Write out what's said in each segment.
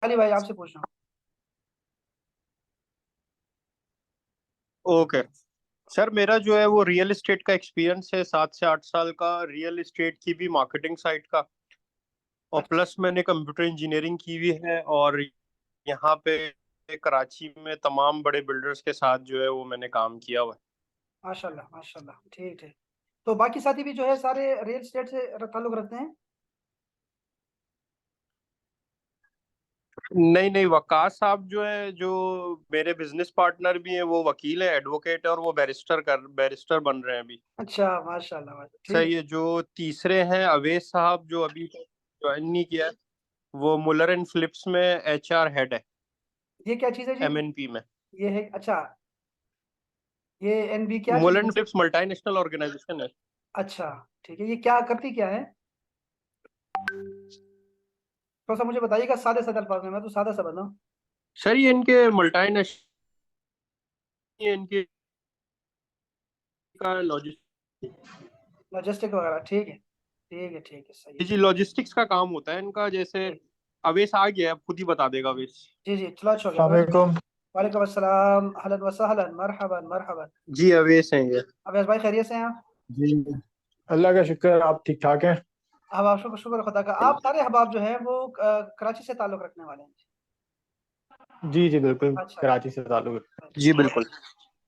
अली भाई आपसे पूछ रहा हूँ। ओके सर, मेरा जो है वो रियल एस्टेट का एक्सपीरियंस है, 7 से 8 साल का, रियल एस्टेट की भी, मार्केटिंग साइड का। और अच्छा। प्लस मैंने कंप्यूटर इंजीनियरिंग की भी है। और यहाँ पे कराची में तमाम बड़े बिल्डर्स के साथ जो है वो मैंने काम किया हुआ माशाल्लाह माशाल्लाह, ठीक ठीक। तो बाकी साथी भी जो है सारे रियल एस्टेट से ताल्लुक रखते हैं? है। नहीं नहीं, वकास साहब जो है, जो मेरे बिजनेस पार्टनर भी हैं, वो वकील है, एडवोकेट है, और वो बैरिस्टर बन रहे हैं अभी। अच्छा माशाल्लाह माशाल्लाह, ठीक सही है। जो तीसरे हैं अवेश साहब, जो अभी ज्वाइन नहीं किया है, वो मुलर एंड फिलिप्स में HR हेड है, है। ये क्या चीज़ है जी? MNP में। ये है अच्छा। ये एनबी क्या चीज़ मुलर है? एंड फिलिप्स मल्टीनेशनल ऑर्गेनाइजेशन है। अच्छा ठीक है, ये क्या करती क्या है? थोड़ा सा मुझे बताइएगा सादे सादे अल्फाज में, मैं तो सादा सा बताऊँ। सर ये इनके मल्टीनेशनल, इनके का लॉजिस्टिक। लॉजिस्टिक वगैरह, ठीक है ठीक है ठीक है, सही है। जी, लॉजिस्टिक्स का काम होता है इनका। जैसे ठीक। अवेश आ गया, अब खुद ही बता देगा अवेश। जी जी, चलो अच्छा हो गया, अवेश भाई। अस्सलामुअलैकुम। वालेकुम अस्सलाम, अहलन व सहलन, मरहबन मरहबन। जी अवेश हैं ये। अवेश भाई खैरियत से हैं आप? जी, अल्लाह का शुक्र, आप ठीक ठाक हैं? अब आप शुक्र शुक्र खुदा का, आप सारे अहबाब जो हैं वो कराची से ताल्लुक़ रखने वाले हैं? जी जी बिल्कुल, अच्छा कराची से ताल्लुक है। जी बहुत बिल्कुल।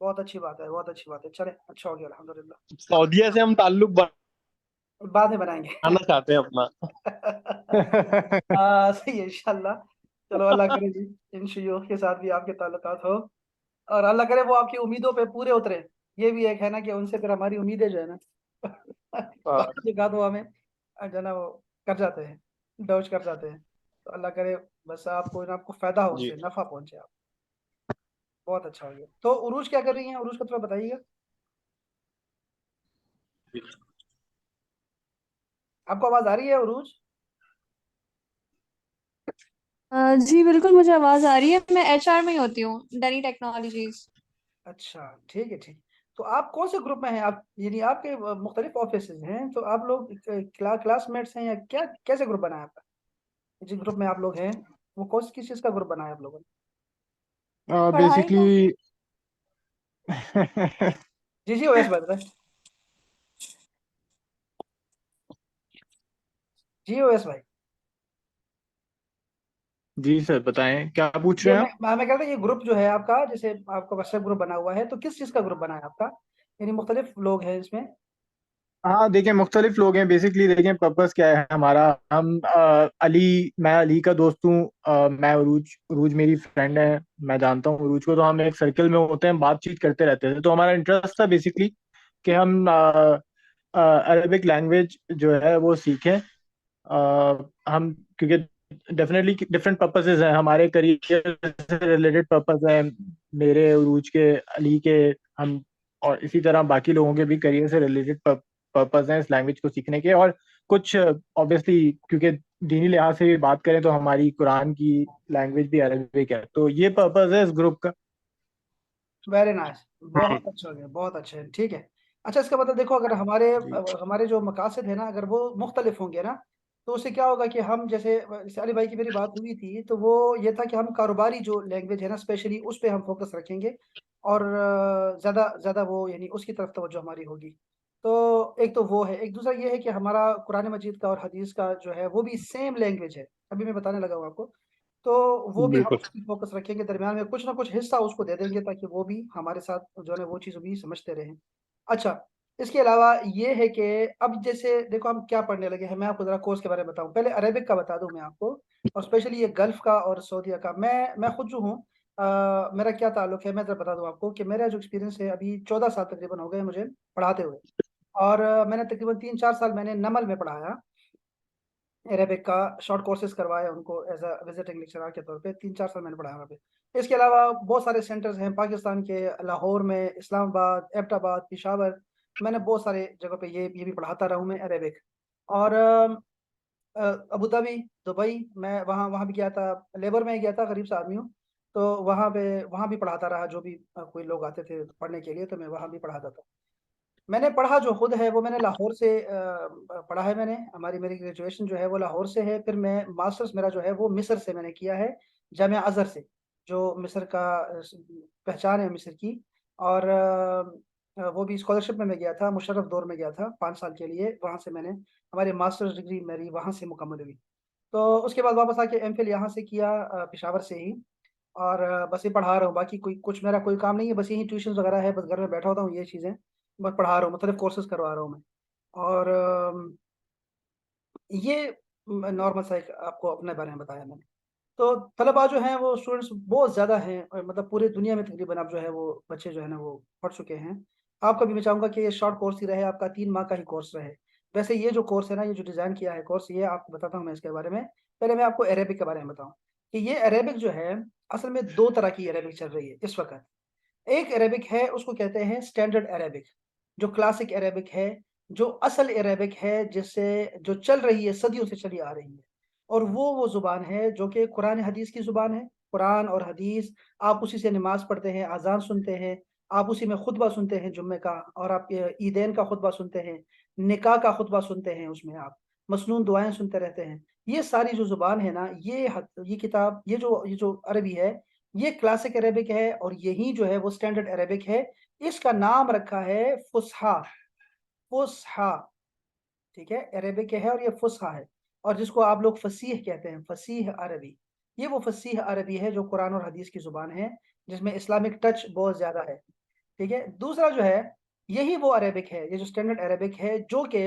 बहुत अच्छी बात है, बहुत अच्छी बात है, चले अच्छा हो गया अल्हम्दुलिल्लाह। सऊदीया से हम ताल्लुक बाद में बनाएंगे। बनाना चाहते हैं अपना। सही है इंशाल्लाह। चलो अल्लाह करे जी, इन शयूख के साथ भी आपके ताल्लुकात हो, और अल्लाह करे वो आपकी उम्मीदों पे पूरे उतरे। ये भी एक है ना कि उनसे फिर हमारी उम्मीदें जो है ना हाँ, बाकी बात वो हमें जो है ना वो कर जाते हैं, डोज कर जाते हैं। तो अल्लाह करे बस आपको ना, आपको फायदा हो, जी। उनसे नफा पहुंचे आप। बहुत अच्छा हो गया। तो उरूज क्या कर रही हैं, उरूज का थोड़ा बताइएगा। आपको आवाज आ रही है उरूज? जी बिल्कुल, मुझे आवाज़ आ रही है। मैं एचआर में ही होती हूँ, डेनी टेक्नोलॉजीज। अच्छा ठीक है ठीक। तो आप कौन से ग्रुप में हैं आप, यानी आपके मुख्तलिफ ऑफिस हैं, तो आप लोग क्लासमेट्स हैं या क्या, कैसे ग्रुप बना है आपका? जिस ग्रुप में आप लोग हैं वो कौन किस चीज़ का ग्रुप बनाया आप लोगों ने? पढ़ाई का। बेसिकली जी जी, ओएस बात है। जी ओएस भाई। जी सर, बताएं क्या पूछ ये रहे हैं आप? मैं कह रहा था, ये ग्रुप जो है आपका, जैसे आपका व्हाट्सएप ग्रुप बना हुआ है, तो किस चीज़ का ग्रुप बना है आपका? यानी मुख्तलिफ लोग हैं इसमें? हाँ देखिए, मुख्तलिफ लोग हैं। बेसिकली देखें, पर्पस क्या है हमारा। हम मैं अली का दोस्त हूँ। मैं उरूज उरूज मेरी फ्रेंड है। मैं जानता हूँ उरूज को, तो हम एक सर्कल में होते हैं, बातचीत करते रहते थे। तो हमारा इंटरेस्ट था बेसिकली कि हम अरबिक लैंग्वेज जो है वो सीखें। हम क्योंकि डेफिनेटली डिफरेंट पर्पसेस हैं, हमारे करियर से रिलेटेड पर्पस हैं, मेरे, उरूज के, अली के, हम और इसी तरह बाकी लोगों के भी करियर से रिलेटेड पर्पस हैं इस लैंग्वेज को सीखने के। और कुछ ऑब्वियसली क्योंकि दीनी लिहाज से भी बात करें तो हमारी कुरान की लैंग्वेज भी अरबिक है, तो ये पर्पस है इस ग्रुप का। वेरी नाइस, बहुत अच्छा हो गया, बहुत अच्छा है, ठीक है। अच्छा, इसका मतलब देखो, अगर हमारे जी हमारे जो मकासद है ना, अगर वो मुख्तलिफ होंगे ना, तो उससे क्या होगा कि हम जैसे जैसे अली भाई की मेरी बात हुई थी, तो वो ये था कि हम कारोबारी जो लैंग्वेज है ना, स्पेशली उस पे हम फोकस रखेंगे, और ज़्यादा ज़्यादा वो यानी उसकी तरफ तवज्जो हमारी होगी। तो एक तो वो है, एक दूसरा ये है कि हमारा कुरान मजीद का और हदीस का जो है वो भी सेम लैंग्वेज है, अभी मैं बताने लगा हूँ आपको। तो वो भी हम बिल्कुल। उस पे फोकस रखेंगे, दरमियान में कुछ ना कुछ हिस्सा उसको दे देंगे, ताकि वो भी हमारे साथ जो है ना वो चीज़ भी समझते रहें। अच्छा, इसके अलावा ये है कि अब जैसे देखो हम क्या पढ़ने लगे हैं, मैं आपको ज़रा कोर्स के बारे में बताऊँ। पहले अरेबिक का बता दूँ मैं आपको, और स्पेशली ये गल्फ़ का और सऊदीया का। मैं खुद जो हूँ, मेरा क्या ताल्लुक है, मैं ज़रा बता दूँ आपको कि मेरा जो एक्सपीरियंस है, अभी 14 साल तकरीबन हो गए मुझे पढ़ाते हुए। और मैंने तकरीबन 3-4 साल मैंने नमल में पढ़ाया, अरेबिक का शॉर्ट कोर्सेज़ करवाए उनको एज़ अ विज़िटिंग लेक्चरर के तौर पे, 3-4 साल मैंने पढ़ाया वहाँ पे। इसके अलावा बहुत सारे सेंटर्स हैं पाकिस्तान के, लाहौर में, इस्लामाबाद, एबटाबाद, पेशावर, मैंने बहुत सारे जगह पे ये भी पढ़ाता रहा हूँ मैं अरेबिक। और अबू धाबी, दुबई, मैं वहाँ वहाँ भी गया था, लेबर में ही गया था, गरीब सा आदमी हूँ। तो वहाँ पे वहाँ भी पढ़ाता रहा, जो भी कोई लोग आते थे पढ़ने के लिए, तो मैं वहाँ भी पढ़ाता था। मैंने पढ़ा जो खुद है वो मैंने लाहौर से पढ़ा है। मैंने मेरी ग्रेजुएशन जो है वो लाहौर से है। फिर मैं मास्टर्स मेरा जो है वो मिस्र से मैंने किया है, जामिया अज़हर से, जो मिस्र का पहचान है मिस्र की। और वो भी स्कॉलरशिप में मैं गया था, मुशर्रफ दौर में गया था 5 साल के लिए। वहाँ से मैंने हमारी मास्टर्स डिग्री मेरी वहाँ से मुकम्मल हुई। तो उसके बाद वापस आके एमफिल यहाँ से किया, पेशावर से ही। और बस ये पढ़ा रहा हूँ, बाकी कोई कुछ मेरा कोई काम नहीं है, बस यही ट्यूशन वगैरह है, बस घर में बैठा होता हूँ, ये चीज़ें बस पढ़ा रहा हूँ, मतलब कोर्सेज करवा रहा हूँ मैं। और ये नॉर्मल सा एक आपको अपने बारे में बताया मैंने। तो तलबा जो हैं वो स्टूडेंट्स बहुत ज़्यादा हैं, और मतलब पूरे दुनिया में तकरीबन अब जो है वो बच्चे जो है ना वो पढ़ चुके हैं। आपका भी मैं चाहूँगा कि ये शॉर्ट कोर्स ही रहे, आपका 3 माह का ही कोर्स रहे। वैसे ये जो कोर्स है ना, ये जो डिज़ाइन किया है कोर्स, ये आपको बताता हूँ मैं इसके बारे में। पहले मैं आपको अरेबिक के बारे में बताऊँ कि ये अरेबिक जो है, असल में 2 तरह की अरेबिक चल रही है इस वक़्त। एक अरेबिक है उसको कहते हैं स्टैंडर्ड अरेबिक, जो क्लासिक अरेबिक है, जो असल अरेबिक है, जिससे जो चल रही है, सदियों से चली आ रही है। और वो ज़ुबान है जो कि कुरान हदीस की ज़ुबान है। कुरान और हदीस, आप उसी से नमाज़ पढ़ते हैं, अज़ान सुनते हैं, आप उसी में खुतबा सुनते हैं जुम्मे का, और आप ईदैन का खुतबा सुनते हैं, निकाह का खुतबा सुनते हैं, उसमें आप मसनून दुआएँ सुनते रहते हैं। ये सारी जो ज़ुबान है ना, ये किताब, ये जो अरबी है, ये क्लासिक अरेबिक है, और यही जो है वो स्टैंडर्ड अरेबिक है। इसका नाम रखा है फुसहा। फुसहा, ठीक है, अरेबिक है और ये फुसहा है। और जिसको आप लोग फसीह कहते हैं, फसीह अरबी, ये वो फसीह अरबी है जो कुरान और हदीस की जुबान है, जिसमें इस्लामिक टच बहुत ज्यादा है। ठीक है, दूसरा जो है, यही वो अरेबिक है, ये जो स्टैंडर्ड अरेबिक है, जो कि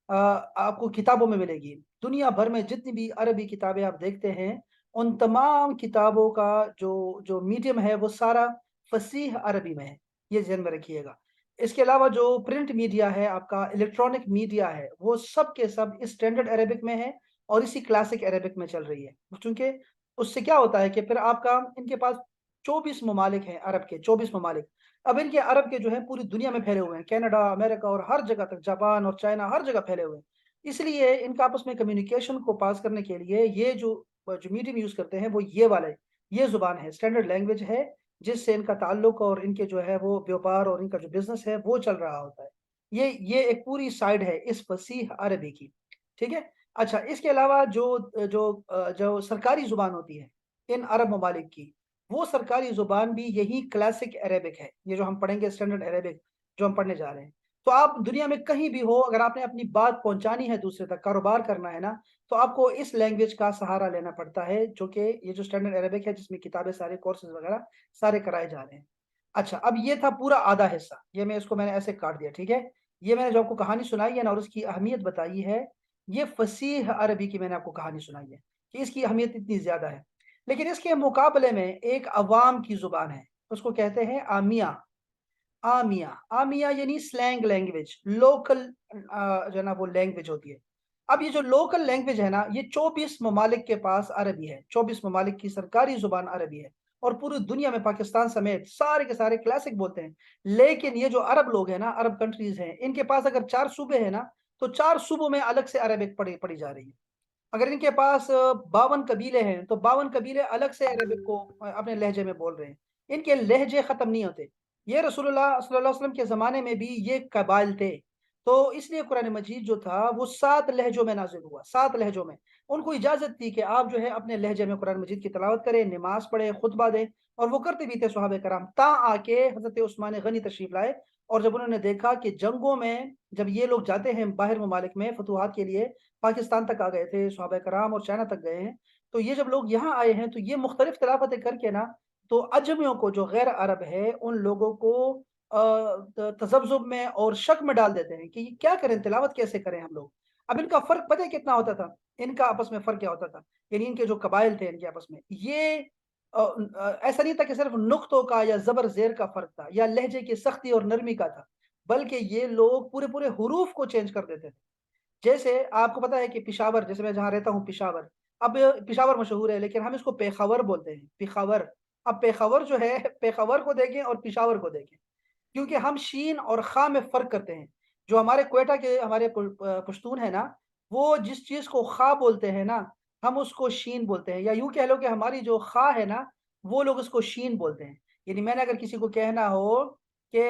आपको किताबों में मिलेगी। दुनिया भर में जितनी भी अरबी किताबें आप देखते हैं, उन तमाम किताबों का जो जो मीडियम है वो सारा फसीह अरबी में है, ये ध्यान में रखिएगा। इसके अलावा जो प्रिंट मीडिया है, आपका इलेक्ट्रॉनिक मीडिया है, वो सब के सब इस स्टैंडर्ड अरेबिक में है और इसी क्लासिक अरेबिक में चल रही है। चूंकि उससे क्या होता है कि फिर आपका, इनके पास 24 ममालिक हैं, अरब के 24 ममालिक। अब इनके अरब के जो है पूरी दुनिया में फैले हुए हैं, कनाडा, अमेरिका और हर जगह तक, जापान और चाइना, हर जगह फैले हुए हैं। इसलिए इनका आपस में कम्युनिकेशन को पास करने के लिए ये जो मीडियम यूज करते हैं वो ये वाले, ये जुबान है, स्टैंडर्ड लैंग्वेज है, जिससे इनका ताल्लुक और इनके जो है वो व्यापार और इनका जो बिजनेस है वो चल रहा होता है। ये एक पूरी साइड है इस फसीह अरबी की। ठीक है। अच्छा, इसके अलावा जो सरकारी जुबान होती है इन अरब ममालिक की, वो सरकारी जुबान भी यही क्लासिक अरेबिक है, ये जो हम पढ़ेंगे स्टैंडर्ड अरेबिक, जो हम पढ़ने जा रहे हैं। तो आप दुनिया में कहीं भी हो, अगर आपने अपनी बात पहुंचानी है दूसरे तक, कारोबार करना है ना, तो आपको इस लैंग्वेज का सहारा लेना पड़ता है, जो कि ये जो स्टैंडर्ड अरेबिक है, जिसमें किताबें, सारे कोर्सेज वगैरह सारे कराए जा रहे हैं। अच्छा, अब ये था पूरा आधा हिस्सा, ये मैंने ऐसे काट दिया। ठीक है, ये मैंने जो आपको कहानी सुनाई है ना और उसकी अहमियत बताई है, ये फसीह अरबी की मैंने आपको कहानी सुनाई है कि इसकी अहमियत इतनी ज्यादा है। लेकिन इसके मुकाबले में एक अवाम की जुबान है, उसको कहते हैं आमिया। आमिया, आमिया यानी स्लैंग लैंग्वेज, लोकल जो ना वो लैंग्वेज होती है। अब ये जो लोकल लैंग्वेज है ना, ये 24 ममालिक के पास अरबी है, 24 ममालिक की सरकारी जुबान अरबी है, और पूरी दुनिया में पाकिस्तान समेत सारे के सारे क्लासिक बोलते हैं। लेकिन ये जो अरब लोग हैं ना, अरब कंट्रीज हैं, इनके पास अगर 4 सूबे हैं ना, तो 4 सूबों में अलग से अरबिक पढ़ी जा रही है। अगर इनके पास 52 कबीले हैं, तो 52 कबीले अलग से अरबिक को अपने लहजे में बोल रहे हैं। इनके लहजे खत्म नहीं होते। ये रसूलुल्लाह सल्लल्लाहु अलैहि वसल्लम के ज़माने में भी ये कबाइल थे। तो इसलिए कुरान मजीद जो था वो 7 लहजों में नाज़िल हुआ, 7 लहजों में। उनको इजाज़त थी कि आप जो है अपने लहजे में कुरान मजीद की तिलावत करें, नमाज़ पढ़ें, खुतबा दें, और वो करते भी थे सहाबा कराम। ता आके हज़रत उस्मान गनी तशरीफ़ लाए, और जब उन्होंने देखा कि जंगों में जब ये लोग जाते हैं बाहर ममालिक में फतूहात के लिए, पाकिस्तान तक आ गए थे सहाबा कराम और चाइना तक गए हैं, तो ये जब लोग यहाँ आए हैं, तो ये मुख्तलिफ तिलावतें करके ना, तो अजमियों को, जो गैर अरब है, उन लोगों को तजब्जुब में और शक में डाल देते हैं कि ये क्या करें, तिलावत कैसे करें हम लोग। अब इनका फर्क पता है कितना होता था, इनका आपस में फर्क क्या होता था, यानी इनके जो कबाइल थे इनके आपस में, ये ऐसा नहीं था कि सिर्फ नुक्तों का या जबर जेर का फर्क था या लहजे की सख्ती और नरमी का था, बल्कि ये लोग पूरे पूरे हुरूफ को चेंज कर देते थे। जैसे आपको पता है कि पिशावर, जैसे मैं जहाँ रहता हूँ पिशावर, अब पिशावर मशहूर है, लेकिन हम इसको पेखावर बोलते हैं, पिखावर। अब पेखावर जो है, पेखावर को देखें और पिशावर को देखें, क्योंकि हम शीन और खा में फर्क करते हैं। जो हमारे क्वेटा के हमारे पश्तून है ना, वो जिस चीज को खा बोलते हैं ना, हम उसको शीन बोलते हैं, या यूं कह लो कि हमारी जो खा है ना, वो लोग उसको शीन बोलते हैं। यानी मैंने अगर किसी को कहना हो कि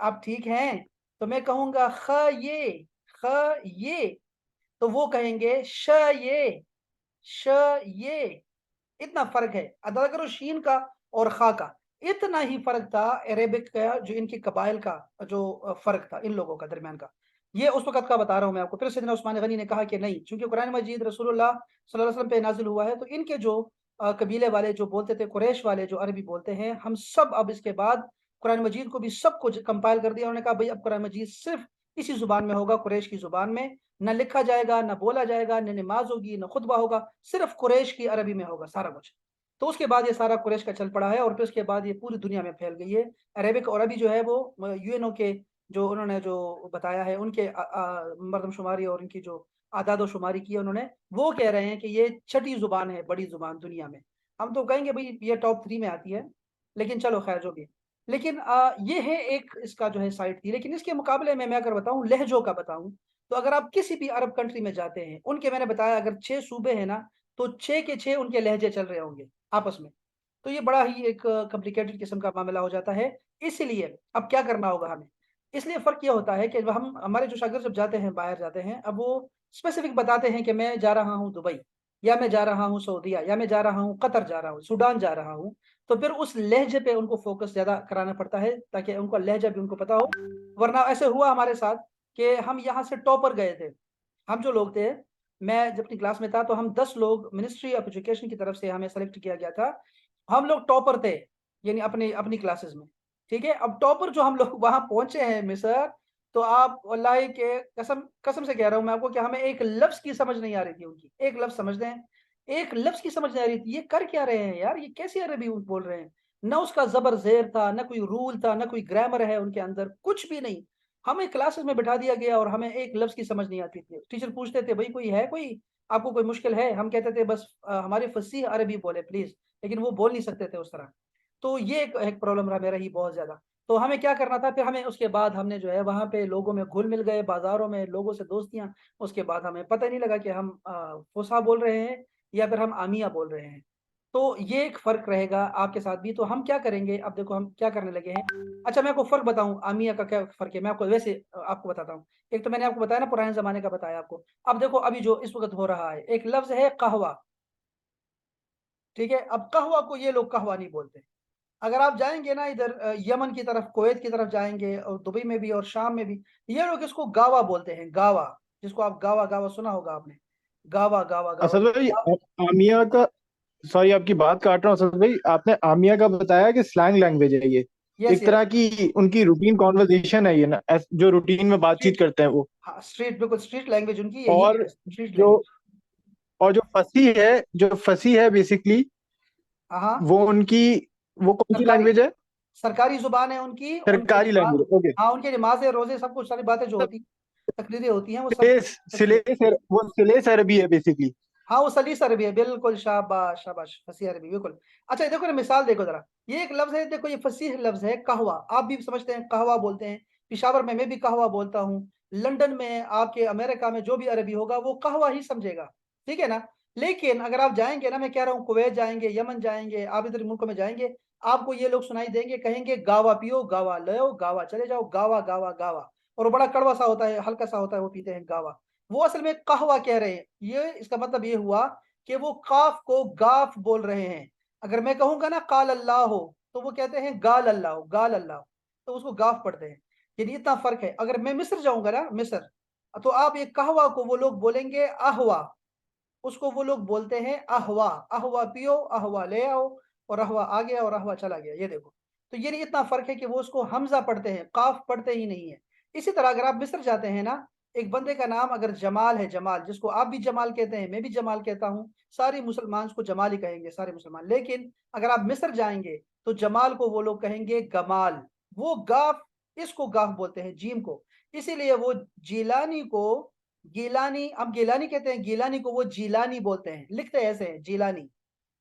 आप ठीक हैं, तो मैं कहूंगा ख ये, तो वो कहेंगे श ये। इतना फर्क है, अदा करो शीन का और खा का, इतना ही फर्क था अरेबिक का, जो इनके कबाइल का जो फर्क था इन लोगों का दरमियान का। ये उस वक्त का बता रहा हूं मैं आपको। फिर सैयदना उस्मान गनी ने कहा कि नहीं, चूंकि कुरान मजीद रसूलुल्लाह सल्लल्लाहु अलैहि वसल्लम पे नाजिल हुआ है, तो इनके जो कबीले वाले जो बोलते थे, कुरैश वाले जो अरबी बोलते हैं, हम सब अब इसके बाद कुरान मजीद को भी सबको कंपाइल कर दिया। उन्होंने कहा भाई अब कुरान मजीद सिर्फ इसी जुबान में होगा, कुरैश की जुबान में, न लिखा जाएगा, न बोला जाएगा, न नमाज होगी, न खुतबा होगा, सिर्फ कुरैश की अरबी में होगा सारा कुछ। तो उसके बाद ये सारा कुरैश का चल पड़ा है, और फिर उसके बाद ये पूरी दुनिया में फैल गई है। अरेबिक और अरबी जो है वो यूएनओ के जो उन्होंने जो बताया है, उनके मरदमशुमारी और उनकी जो आदाद शुमारी की है उन्होंने, वो कह रहे हैं कि ये छठी जुबान है, बड़ी जुबान दुनिया में। हम तो कहेंगे भाई ये टॉप 3 में आती है, लेकिन चलो खैर जो भी। लेकिन ये है एक इसका जो है साइड थी। लेकिन इसके मुकाबले में मैं अगर बताऊं, लहजों का बताऊं, तो अगर आप किसी भी अरब कंट्री में जाते हैं, उनके मैंने बताया अगर 6 सूबे हैं ना, तो 6 के 6 उनके लहजे चल रहे होंगे आपस में। तो ये बड़ा ही एक कॉम्प्लिकेटेड किस्म का मामला हो जाता है। इसलिए अब क्या करना होगा हमें, इसलिए फ़र्क ये होता है कि जब हम, हमारे जो शागिर्द जब जाते हैं, बाहर जाते हैं, अब वो स्पेसिफिक बताते हैं कि मैं जा रहा हूँ दुबई, या मैं जा रहा हूँ सऊदीया, या मैं जा रहा हूँ कतर, जा रहा हूँ सूडान, जा रहा हूँ। तो फिर उस लहजे पे उनको फोकस ज़्यादा कराना पड़ता है, ताकि उनका लहजा भी उनको पता हो। वरना ऐसे हुआ हमारे साथ कि हम यहाँ से टॉपर गए थे, हम जो लोग थे, मैं जब अपनी क्लास में था, तो हम 10 लोग मिनिस्ट्री ऑफ एजुकेशन की तरफ से हमें सेलेक्ट किया गया था। हम लोग टॉपर थे, यानी अपनी अपनी क्लासेस में। ठीक है, अब टॉपर जो हम लोग वहां पहुंचे हैं मिस्र, तो आप वल्लाही के कसम कसम से कह रहा हूं मैं आपको कि हमें एक लफ्ज की समझ नहीं आ रही थी उनकी, एक लफ्ज समझते हैं, एक लफ्ज की समझ नहीं आ रही थी। ये कर क्या रहे हैं यार, ये कैसी अरबी बोल रहे हैं, ना उसका जबर जेर था, ना कोई रूल था, ना कोई ग्रामर है उनके अंदर, कुछ भी नहीं। हमें क्लासेस में बिठा दिया गया और हमें एक लफ्ज की समझ नहीं आती थी। टीचर पूछते थे भाई कोई है, कोई आपको कोई मुश्किल है, हम कहते थे बस हमारी फसीह अरबी बोले प्लीज, लेकिन वो बोल नहीं सकते थे उस तरह। तो ये एक प्रॉब्लम रहा मेरा ही बहुत ज्यादा। तो हमें क्या करना था फिर, हमें उसके बाद हमने जो है वहां पे लोगों में घुल मिल गए, बाजारों में लोगों से दोस्तियां। उसके बाद हमें पता ही नहीं लगा कि हम फुसा बोल रहे हैं या फिर हम आमिया बोल रहे हैं। तो ये एक फर्क रहेगा आपके साथ भी। तो हम क्या करेंगे, अब देखो हम क्या करने लगे हैं। अच्छा मैं आपको फर्क बताऊं, आमिया का क्या फर्क है, मैं आपको वैसे आपको बताता हूँ। एक तो मैंने आपको बताया ना, पुराने जमाने का बताया आपको। अब देखो अभी जो इस वक्त हो रहा है, एक लफ्ज है कहवा। ठीक है, अब कहवा को ये लोग कहवा नहीं बोलते। अगर आप जाएंगे ना इधर यमन की तरफ, कुवैत की तरफ जाएंगे, और दुबई में भी और शाम में भी, ये लोग इसको गावा बोलते हैं, गावा। जिसको आप गावा गावा सुना होगा आपने, गावा गावा गावा। असद भाई, आमिया का, सॉरी आपकी बात काट रहा हूँ असद भाई, आपने आमिया का बताया कि स्लैंग लैंग्वेज है ये, यस एक यस। तरह की उनकी रूटीन कॉन्वर्जेशन है ये ना, जो रूटीन में बातचीत स्ट्रीट, करते हैं वो। हाँ स्ट्रीट, बिल्कुल स्ट्रीट लैंग्वेज उनकी यही और है, स्ट्रीट जो लैंग्वेज। और जो फसी है, जो फसी है बेसिकली, हाँ हाँ। वो उनकी, वो कौन सी सरकारी, लैंग्वेज है? सरकारी जुबान है उनकी, उनकी सरकारी नमाज। Language, okay. हाँ उनकी नमाज रोजे सब कुछ, सारी बातें जो होती, तकरीरें होती हैं, वो सब सिलेस फसी है। सिलेस वो सिलेस अरबी है बेसिकली। हाँ वो सलीस अरबी है, बिल्कुल, शाबाश शाबाश, फसीह अरबी बिल्कुल। अच्छा देखो ना, मिसाल देखो जरा, ये एक लफ्ज है, देखो ये फसीह लफ्ज है कहवा, आप भी समझते हैं कहवा बोलते हैं। पिशावर में मैं भी कहवा बोलता हूँ, लंदन में, आपके अमेरिका में जो भी अरबी होगा वो कहवा ही समझेगा। ठीक है ना। लेकिन अगर आप जाएंगे ना, मैं कह रहा हूँ कुवैत जाएंगे, यमन जाएंगे, आप इधर मुल्कों में जाएंगे, आपको ये लोग सुनाई देंगे, कहेंगे गावा पियो, गावा लो, गावा चले जाओ, गावा गावा गावा। और वो बड़ा कड़वा सा होता है, हल्का सा होता है, वो पीते हैं गावा। वो असल में कहवा कह रहे हैं। ये इसका मतलब ये हुआ कि वो काफ को गाफ बोल रहे हैं। अगर मैं कहूंगा ना काल अल्लाह हो, तो वो कहते हैं गाल अल्लाह, गाल अल्लाह, तो उसको गाफ पढ़ते हैं। यानी इतना फर्क है। अगर मैं मिस्र जाऊंगा ना, मिस्र, तो आप ये कहवा को वो लोग बोलेंगे अहवा, उसको वो लोग बोलते हैं अहवा, अहवा पियो, अहवा ले आओ, और अहवा आ गया और अहवा चला गया, ये देखो। तो ये इतना फर्क है कि वो उसको हमजा पढ़ते हैं, काफ पढ़ते ही नहीं है। इसी तरह अगर आप मिस्र जाते हैं ना, एक बंदे का नाम अगर जमाल है, जमाल, जिसको आप भी जमाल कहते हैं, मैं भी जमाल कहता हूँ, सारे मुसलमान उसको जमाल ही कहेंगे, सारे मुसलमान। लेकिन अगर आप मिस्र जाएंगे, तो जमाल को वो लोग कहेंगे गमाल। वो गाफ, इसको गाफ बोलते हैं, जीम को। इसीलिए वो जीलानी को गीलानी, हम गीलानी कहते हैं, गीलानी को वो जीलानी बोलते हैं, लिखते ऐसे हैं जीलानी।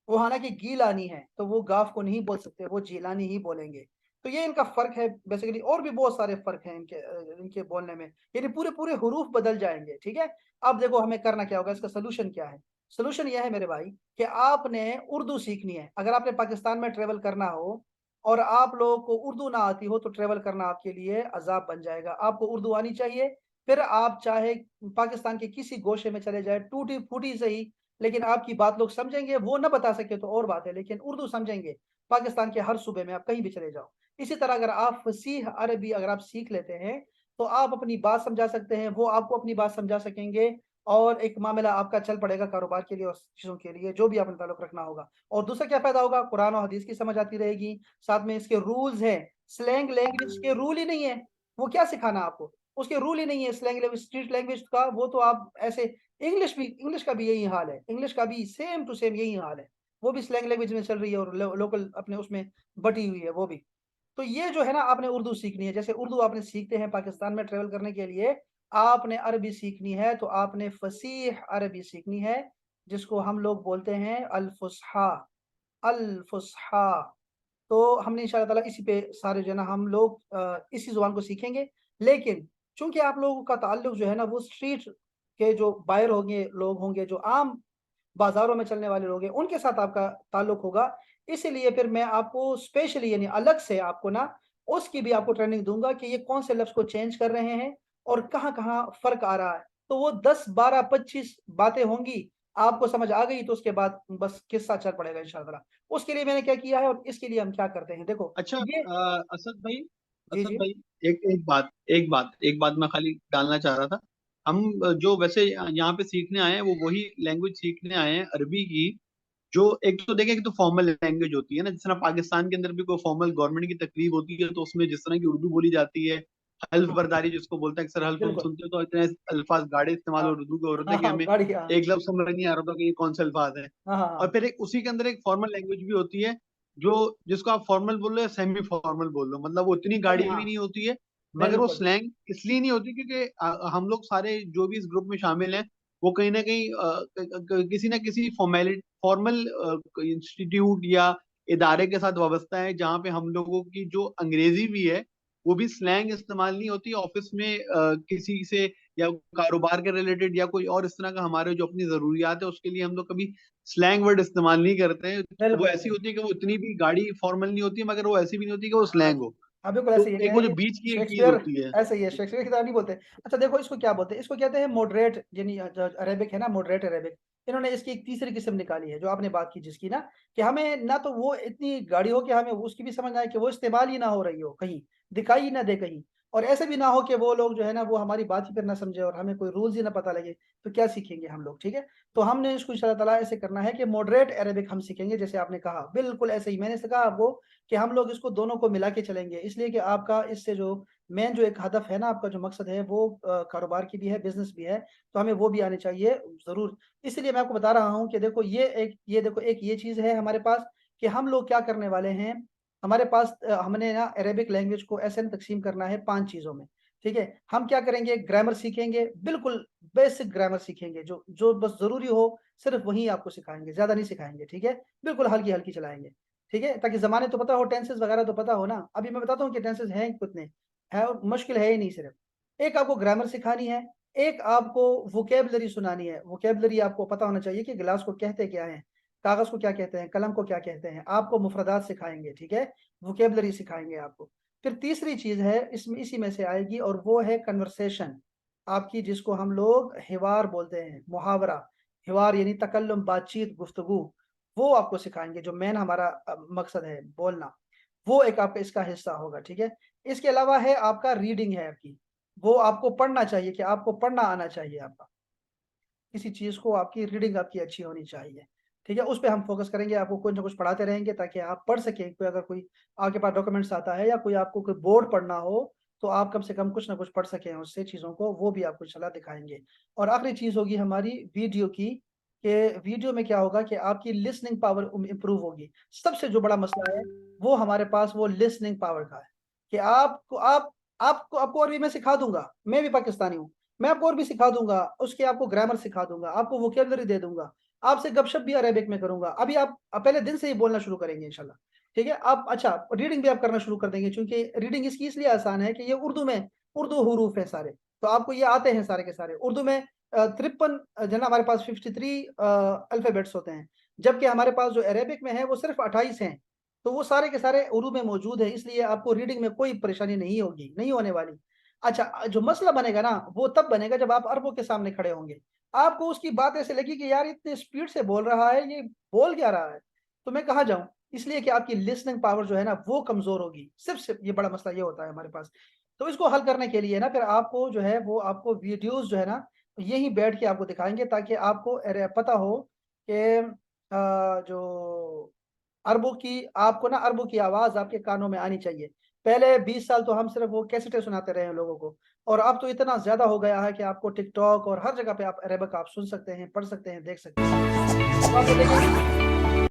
वो हालांकि गीलानी है, तो वो गाफ को नहीं बोल सकते, वो जीलानी ही बोलेंगे। तो ये इनका फर्क है बेसिकली। और भी बहुत सारे फर्क हैं इनके इनके बोलने में, यानी पूरे पूरे हुरूफ बदल जाएंगे। ठीक है। अब देखो हमें करना क्या होगा, इसका सोल्यूशन क्या है। सोल्यूशन यह है मेरे भाई कि आपने उर्दू सीखनी है। अगर आपने पाकिस्तान में ट्रेवल करना हो, और आप लोगों को उर्दू ना आती हो तो ट्रेवल करना आपके लिए अजाब बन जाएगा। आपको उर्दू आनी चाहिए, फिर आप चाहे पाकिस्तान के किसी गोशे में चले जाए, टूटी फूटी सही, लेकिन आपकी बात लोग समझेंगे। वो ना बता सके तो और बात है, लेकिन उर्दू समझेंगे। पाकिस्तान के हर सूबे में आप कहीं भी चले जाओ। इसी तरह अगर आप फसीह अरबी अगर आप सीख लेते हैं तो आप अपनी बात समझा सकते हैं, वो आपको अपनी बात समझा सकेंगे, और एक मामला आपका चल पड़ेगा कारोबार के लिए और चीज़ों के लिए जो भी आपने ताल्लुक रखना होगा। और दूसरा क्या फ़ायदा होगा, कुरान और हदीस की समझ आती रहेगी, साथ में इसके रूल्स हैं। स्लैंग लैंग्वेज के रूल ही नहीं है, वो क्या सिखाना आपको? उसके रूल ही नहीं है स्लैंग लैंग्वेज, स्ट्रीट लैंग्वेज का, वो तो आप ऐसे इंग्लिश का भी यही हाल है, इंग्लिश का भी सेम टू सेम यही हाल है। वो भी स्लैंग लैंग्वेज में चल रही है और लोकल अपने उसमें बटी हुई है वो भी। तो ये जो है ना, आपने उर्दू सीखनी है। जैसे उर्दू आपने सीखते हैं पाकिस्तान में ट्रेवल करने के लिए, आपने अरबी सीखनी है तो आपने फसीह अरबी सीखनी है, जिसको हम लोग बोलते हैं अल-फुस्हा, अल-फुस्हा। तो हमने इंशाअल्लाह ताला इसी पे सारे जो है ना हम लोग इसी ज़ुबान को सीखेंगे। लेकिन चूँकि आप लोगों का ताल्लुक जो है ना वो स्ट्रीट के जो बायर होंगे, लोग होंगे, जो आम बाज़ारों में चलने वाले लोग हैं, उनके साथ आपका ताल्लुक होगा। इसीलिए फिर मैं आपको स्पेशली यानी अलग से आपको ना उसकी भी आपको ट्रेनिंग दूँगा कि ये कौन से लफ्ज़ को चेंज कर रहे हैं और कहाँ-कहाँ फ़र्क आ रहा है। तो वो 10, 12, 25 बातें होंगी, आपको समझ आ गई तो उसके बाद बस किस्सा चल पड़ेगा इंशाअल्लाह। उसके लिए मैंने क्या किया है और इसके लिए हम क्या करते हैं, देखो अच्छा ये असद भाई, जी, जी। एक बात मैं खाली डालना चाह रहा था। हम जो वैसे यहाँ पे सीखने आए हैं वो वही लैंग्वेज सीखने आए हैं अरबी की। जो एक तो देखें, एक तो फॉर्मल लैंग्वेज होती है ना, जिस तरह पाकिस्तान के अंदर भी कोई फॉर्मल गवर्नमेंट की तकरीब होती है तो उसमें जिस तरह की उर्दू बोली जाती है, हल्फ हाँ, बर्दारी जिसको बोलते हैं, अक्सर हल्फ हम बिल्कुल। सुनते हैं तो इतने अल्फाज गाढ़े इस्तेमाल हाँ, उर्दू के हो रहे हाँ, थे कि हाँ, हमें गाड़ी हाँ। एक लफ्ज समझ नहीं आ रहा था कि ये कौन से अल्फाज है। हाँ, हाँ, और हाँ। फिर एक उसी के अंदर एक फॉर्मल लैंग्वेज भी होती है, जो जिसको आप फॉर्मल बोल रहे हो, सेमी फॉर्मल बोल रहे हो, मतलब वो इतनी सही गाढ़ी हाँ, भी नहीं होती है, मगर वो बिल्कुल। स्लैंग इसलिए नहीं होती क्योंकि हम लोग सारे जो भी इस ग्रुप में शामिल हैं वो कहीं ना कहीं किसी ना किसी फॉर्मल इंस्टीट्यूट या इदारे के साथ वाबस्ता है, जहाँ पे हम लोगों की जो अंग्रेजी भी है वो भी स्लैंग इस्तेमाल नहीं होती ऑफिस में किसी से, या कारोबार के रिलेटेड या कोई और इस तरह का हमारे जो अपनी जरूरियात है उसके लिए हम लोग कभी स्लैंग वर्ड इस्तेमाल नहीं करते हैं। वो बिल्कुल ऐसी सही। होती है कि वो इतनी भी गाड़ी फॉर्मल नहीं होती है, मगर वो ऐसी भी नहीं होती कि वो हाँ स्लैंग जी। हो। हाँ, बिल्कुल ऐसे तो ही एक है वो जो ये। बीच की एक चीज शेक्सपियर होती है। ऐसे ही है, शेक्सपियर की तरह नहीं बोलते। अच्छा देखो इसको क्या बोलते हैं, इसको कहते हैं मॉडरेट, यानी जो अरेबिक है ना, मॉडरेट अरेबिक। इन्होंने इसकी एक तीसरी किस्म निकाली है, जो आपने बात की जिसकी ना, कि हमें ना तो वो इतनी गाढ़ी हो कि हमें उसकी भी समझ आए, कि वो इस्तेमाल ही ना हो रही हो कहीं, दिखाई ही ना दे कहीं, और ऐसे भी ना हो कि वो लोग जो है ना वो हमारी बात ही फिर ना समझे और हमें कोई रूल्स ही ना पता लगे, तो क्या सीखेंगे हम लोग, ठीक है। तो हमने इसको इंशाअल्लाह ताला ऐसे करना है कि मॉडरेट अरेबिक हम सीखेंगे, जैसे आपने कहा बिल्कुल ऐसे ही मैंने कहा आपको, कि हम लोग इसको दोनों को मिला के चलेंगे, इसलिए कि आपका इससे जो मेन जो एक हदफ है ना, आपका जो मकसद है वो कारोबार की भी है, बिजनेस भी है, तो हमें वो भी आनी चाहिए ज़रूर। इसलिए मैं आपको बता रहा हूँ कि देखो ये ये चीज़ है हमारे पास, कि हम लोग क्या करने वाले हैं। हमारे पास हमने ना अरेबिक लैंग्वेज को ऐसे ना तकसीम करना है 5 चीज़ों में, ठीक है। हम क्या करेंगे, ग्रामर सीखेंगे, बिल्कुल बेसिक ग्रामर सीखेंगे, जो जो बस ज़रूरी हो, सिर्फ वही आपको सिखाएँगे, ज़्यादा नहीं सिखाएँगे, ठीक है। बिल्कुल हल्की-हल्की चलाएँगे, ठीक है, ताकि ज़माने तो पता हो, टेंसेस वगैरह तो पता हो ना। अभी मैं बताता हूँ कि टेंसेस हैं कितने, है मुश्किल है ही नहीं सिर्फ। एक आपको ग्रामर सिखानी है, एक आपको वोकैब्युलरी सुनानी है। वोकैब्युलरी आपको पता होना चाहिए कि गिलास को कहते क्या हैं, कागज़ को क्या कहते हैं, कलम को क्या कहते हैं। आपको मुफ़्रदात सिखाएँगे, ठीक है, वोकैब्युलरी सिखाएँगे आपको। फिर तीसरी चीज़ है इसमें, इसी में से आएगी, और वो है कन्वर्सेशन आपकी, जिसको हम लोग हिवार बोलते हैं, मुहावरा। हिवार यानी तकल्लुम, बातचीत, गुफ्तगू, वो आपको सिखाएँगे, जो मेन हमारा मकसद है बोलना। वो एक आपका इसका हिस्सा होगा, ठीक है। इसके अलावा है आपका रीडिंग है आपकी, वो आपको पढ़ना चाहिए, कि आपको पढ़ना आना चाहिए आपका। किसी चीज़ को आपकी रीडिंग आपकी अच्छी होनी चाहिए, ठीक है। उस पे हम फ़ोकस करेंगे, आपको कुछ ना कुछ पढ़ाते रहेंगे ताकि आप पढ़ सकें। कोई अगर कोई आपके पास डॉक्यूमेंट्स आता है या कोई आपको कोई बोर्ड पढ़ना हो, तो आप कम से कम कुछ ना कुछ पढ़ सकें उससे चीज़ों को, वो भी आपको इंशाल्लाह दिखाएँगे। और आखिरी चीज़ होगी हमारी वीडियो की, कि वीडियो में क्या होगा कि आपकी लिसनिंग पावर इम्प्रूव होगी। सबसे जो बड़ा मसला है, वो हमारे पास वो लिसनिंग पावर का है, कि आपको और भी मैं सिखा दूँगा, मैं भी पाकिस्तानी हूँ। मैं आपको और भी सिखा दूँगा, उसके आपको ग्रामर सिखा दूँगा, आपको वोकैब्युलरी दे दूँगा, आपसे गपशप भी अरेबिक में करूँगा। अभी आप पहले दिन से ही बोलना शुरू करेंगे इंशाल्लाह, ठीक है? आप अच्छा रीडिंग भी आप करना शुरू कर देंगे, क्योंकि रीडिंग इसकी इसलिए आसान है कि ये उर्दू हुरूफ है सारे, तो आपको ये आते हैं सारे के सारे। उर्दू में 53 जो है ना हमारे पास 53 अल्फ़ाबेट्स होते हैं, जबकि हमारे पास जो अरेबिक में है वो सिर्फ़ 28 हैं। तो वो सारे के सारे उर्दू में मौजूद है, इसलिए आपको रीडिंग में कोई परेशानी नहीं होगी, नहीं होने वाली। अच्छा, जो मसला बनेगा ना वो तब बनेगा जब आप अरबों के सामने खड़े होंगे, आपको उसकी बात ऐसे लगी कि यार इतने स्पीड से बोल रहा है, ये बोल क्या रहा है, तो मैं कहाँ जाऊं, इसलिए कि आपकी लिसनिंग पावर जो है ना वो कमजोर होगी, सिर्फ ये बड़ा मसला ये होता है हमारे पास। तो इसको हल करने के लिए ना फिर आपको जो है वो आपको वीडियोस जो है ना यही बैठ के आपको दिखाएंगे, ताकि आपको पता हो कि जो अरबों की आपको ना अरबों की आवाज आपके कानों में आनी चाहिए। पहले 20 साल तो हम सिर्फ वो कैसेटें सुनाते रहे हैं लोगों को, और अब तो इतना ज्यादा हो गया है कि आपको टिकटॉक और हर जगह पे आप अरेबिक आप सुन सकते हैं, पढ़ सकते हैं, देख सकते हैं। तो आपको देखिए,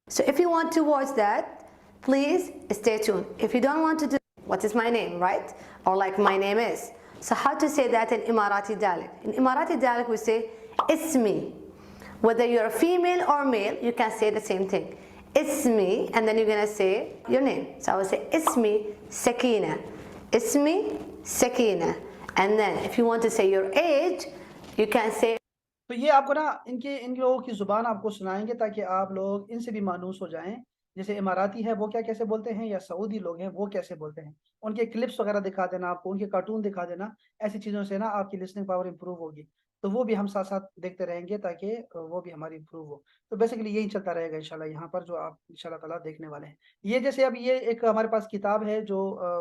So if you want to watch that, please stay tuned. If you don't want to do, what is my name, right? Or like my name is. So how to say that in Emirati dialect? In Emirati dialect we say ismi. Whether you're a female or male, you can say the same thing. Ismi, and then you're gonna say your name. So I will say ismi Sakina. Ismi Sakina. And then if you want to say your age, you can say तो ये आपको ना इन लोगों की जुबान आपको सुनाएंगे ताकि आप लोग इनसे भी मानूस हो जाएं। जैसे इमाराती है वो क्या कैसे बोलते हैं, या सऊदी लोग हैं वो कैसे बोलते हैं, उनके क्लिप्स वगैरह दिखा देना आपको, उनके कार्टून दिखा देना, ऐसी चीज़ों से ना आपकी लिसनिंग पावर इंप्रूव होगी। तो वो भी हम साथ साथ देखते रहेंगे ताकि वो भी हमारी इंप्रूव हो। तो बेसिकली यही चलता रहेगा इंशाल्लाह यहाँ पर, जो आप इंशाल्लाह ताला देखने वाले हैं। ये जैसे अब ये एक हमारे पास किताब है जो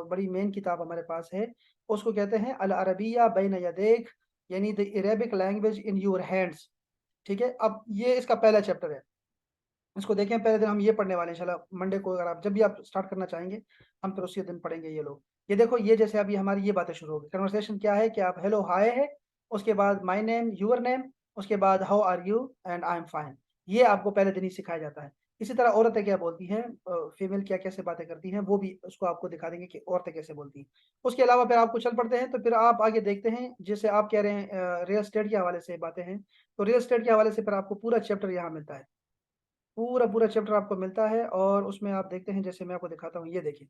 बड़ी मेन किताब हमारे पास है, उसको कहते हैं अल अरबिया बैन यदैक, यानी the Arabic language in your hands. ठीक है, अब ये इसका पहला चैप्टर है, इसको देखें। पहले दिन हम ये पढ़ने वाले हैं इंशाल्लाह मंडे को, अगर आप जब भी आप स्टार्ट करना चाहेंगे हम फिर उसी दिन पढ़ेंगे ये लोग। ये देखो, ये जैसे अभी हमारी ये बातें शुरू हो गई। कन्वर्सेशन क्या है कि आप हेलो हाय है, उसके बाद माय नेम यूर नेम, उसके बाद how are you and I am fine. ये आपको पहले दिन ही सिखाया जाता है। इसी तरह औरतें क्या बोलती हैं, फीमेल क्या कैसे बातें करती हैं, वो भी उसको आपको दिखा देंगे कि औरतें कैसे बोलती हैं। उसके अलावा फिर आपको चल पड़ते हैं, तो फिर आप आगे देखते हैं, जैसे आप कह रहे हैं रियल एस्टेट के हवाले से बातें हैं, तो रियल एस्टेट के हवाले से फिर आपको पूरा चैप्टर यहाँ मिलता है, पूरा पूरा चैप्टर आपको मिलता है। और उसमें आप देखते हैं, जैसे मैं आपको दिखाता हूँ, ये देखिए,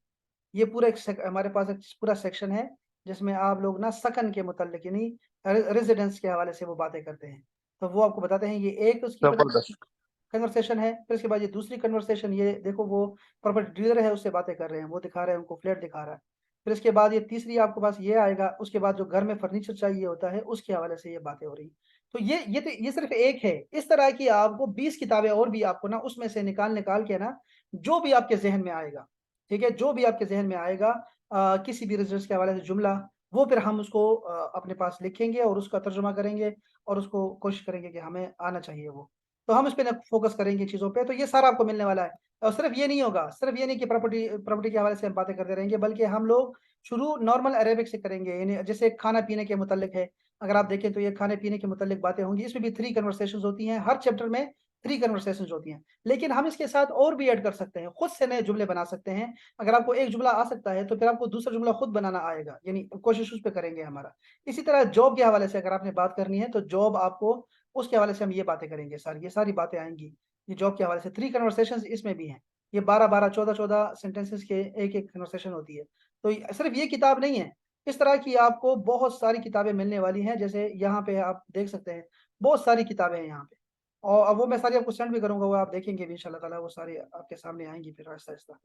ये पूरा हमारे पास एक पूरा सेक्शन है जिसमें आप लोग ना सकन के मुताल्लिक यानी रेजिडेंस के हवाले से वो बातें करते हैं। तो वो आपको बताते हैं, ये एक उसकी जबरदस्त। कन्वर्सेशन है। फिर इसके बाद ये दूसरी कन्वर्सेशन, ये देखो वो प्रॉपर्टी डीलर है उससे बातें कर रहे हैं, वो दिखा रहे हैं, उनको फ्लैट दिखा रहा है। फिर इसके बाद ये तीसरी आपके पास ये आएगा, उसके बाद जो घर में फर्नीचर चाहिए होता है उसके हवाले से ये बातें हो रही। तो ये सिर्फ एक है, इस तरह की आपको 20 किताबें और भी आपको ना उसमें से निकाल निकाल के ना जो भी आपके जहन में आएगा, ठीक है, जो भी आपके जहन में आएगा किसी भी रिजल्ट के हवाले से जुमला, वो फिर हम उसको अपने पास लिखेंगे और उसका तर्जुमा करेंगे और उसको कोशिश करेंगे कि हमें आना चाहिए वो। तो हम इस पे ना फोकस करेंगे चीज़ों पे, तो ये सारा आपको मिलने वाला है। और सिर्फ ये नहीं होगा, सिर्फ ये नहीं कि प्रॉपर्टी के हवाले से हम बातें करते रहेंगे, बल्कि हम लोग शुरू नॉर्मल अरेबिक से करेंगे, यानी जैसे खाना पीने के मुतालिक है, अगर आप देखें तो ये खाने पीने के मुतालिक बातें होंगी। इसमें भी 3 कन्वर्सेशंस होती हैं, हर चैप्टर में 3 कन्वर्सेशंस होती हैं। लेकिन हम इसके साथ और भी ऐड कर सकते हैं, खुद से नए जुमले बना सकते हैं। अगर आपको एक जुमला आ सकता है तो फिर आपको दूसरा जुमला खुद बनाना आएगा, यानी कोशिश उस पे करेंगे हमारा। इसी तरह जॉब के हवाले से अगर आपने बात करनी है तो जॉब आपको उसके हवाले से हम ये बातें करेंगे, ये सारी बातें आएंगी ये जॉब के हवाले से। 3 कन्वर्सेशंस इसमें भी हैं, ये 12-12, 14-14 सेंटेंसेस के एक कन्वर्सेशन होती है। तो सिर्फ ये किताब नहीं है, इस तरह की आपको बहुत सारी किताबें मिलने वाली हैं। जैसे यहाँ पे आप देख सकते हैं, बहुत सारी किताबें हैं यहाँ पे, और अब वो मैं सारी आपको सेंड भी करूंगा, वो आप देखेंगे भी इंशाल्लाह ताला, वो सारी आपके सामने आएंगी फिर आहिस्ता आहिस्ता।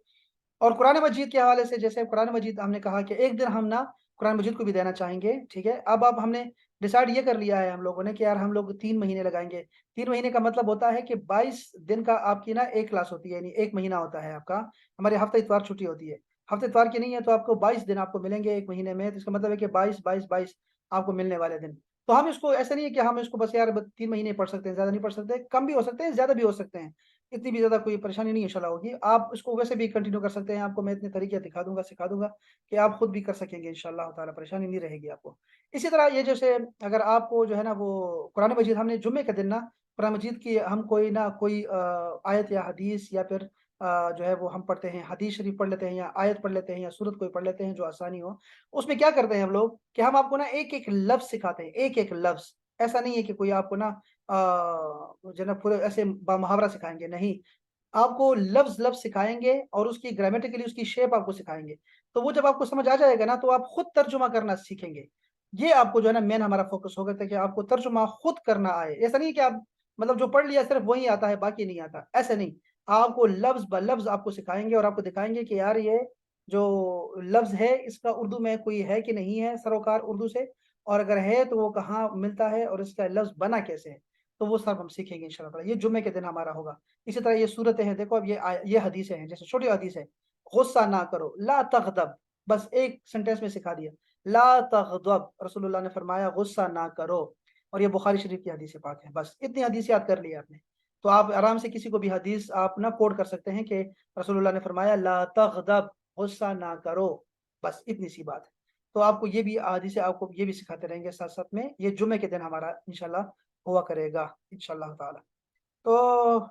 और कुरान मजीद के हवाले से, जैसे कुरान मजीद हमने कहा कि एक दिन हम ना कुरान मजीद को भी देना चाहेंगे, ठीक है। अब हमने डिसाइड ये कर लिया है हम लोगों ने कि यार हम लोग 3 महीने लगाएंगे। 3 महीने का मतलब होता है कि 22 दिन का आपकी ना एक क्लास होती है, यानी 1 महीना होता है आपका। हमारे हफ्ते इतवार छुट्टी होती है, हफ्ते इतवार की नहीं है, तो आपको 22 दिन आपको मिलेंगे 1 महीने में। तो इसका मतलब है कि 22 आपको मिलने वाले दिन। तो हम इसको ऐसा नहीं है कि हम इसको बस यार 3 महीने पढ़ सकते हैं, ज्यादा नहीं पढ़ सकते, कम भी हो सकते हैं, ज्यादा भी हो सकते हैं, इतनी भी ज्यादा कोई परेशानी नहीं इंशाल्लाह होगी। आप इसको वैसे भी कंटिन्यू कर सकते हैं, आपको मैं इतने तरीके दिखा दूंगा, सिखा दूंगा कि आप खुद भी कर सकेंगे इंशाल्लाह ताला, परेशानी नहीं रहेगी आपको। इसी तरह ये जैसे अगर आपको जो है ना वो कुरान मजीद, हमने जुम्मे के दिन ना कुरान मजीद की हम कोई ना कोई आयत या हदीस या फिर जो है वो हम पढ़ते हैं, हदीस शरीफ पढ़ लेते हैं या आयत पढ़ लेते हैं या सूरत कोई पढ़ लेते हैं जो आसानी हो। उसमें क्या करते हैं हम लोग कि हम आपको ना एक एक लफ्ज सिखाते हैं, एक एक लफ्ज। ऐसा नहीं है कि कोई आपको ना जो ना पूरे ऐसे मुहावरा सिखाएंगे, नहीं, आपको लफ्ज लफ्ज सिखाएंगे और उसकी ग्रामेटिकली उसकी शेप आपको सिखाएंगे। तो वो जब आपको समझ आ जाएगा ना तो आप खुद तर्जुमा करना सीखेंगे। ये आपको जो है ना मेन हमारा फोकस होगा, ताकि आपको तर्जुमा खुद करना आए। ऐसा नहीं है कि आप मतलब जो पढ़ लिया सिर्फ वही आता है बाकी नहीं आता, ऐसा नहीं। आपको लफ्ज ब लफ्ज आपको सिखाएंगे और आपको दिखाएंगे कि यार ये जो लफ्ज है इसका उर्दू में कोई है कि नहीं है सरोकार उर्दू से, और अगर है तो वो कहाँ मिलता है और इसका लफ्ज बना कैसे है। तो वो सब हम सीखेंगे इंशाल्लाह ताला। ये जुम्मे के दिन हमारा होगा। इसी तरह ये सूरतें हैं, देखो अब ये हदीसें हैं, जैसे छोटी हदीस है, गुस्सा ना करो, ला तगदब, बस एक सेंटेंस में सिखा दिया, ला तगदब, रसूलुल्लाह ने फरमाया गुस्सा ना करो। और ये बुखारी शरीफ की हदीस पाक है। बस इतनी हदीस याद कर ली आपने, तो आप आराम से किसी को भी हदीस आप ना कोट कर सकते हैं कि रसूलुल्लाह ने फरमाया ला तगदब, गुस्सा ना करो, बस इतनी सी बात है। तो आपको ये भी हदीसें आपको ये भी सिखाते रहेंगे साथ साथ में। ये जुम्मे के दिन हमारा इंशाल्लाह हुआ करेगा इंशाल्लाह ताला। तो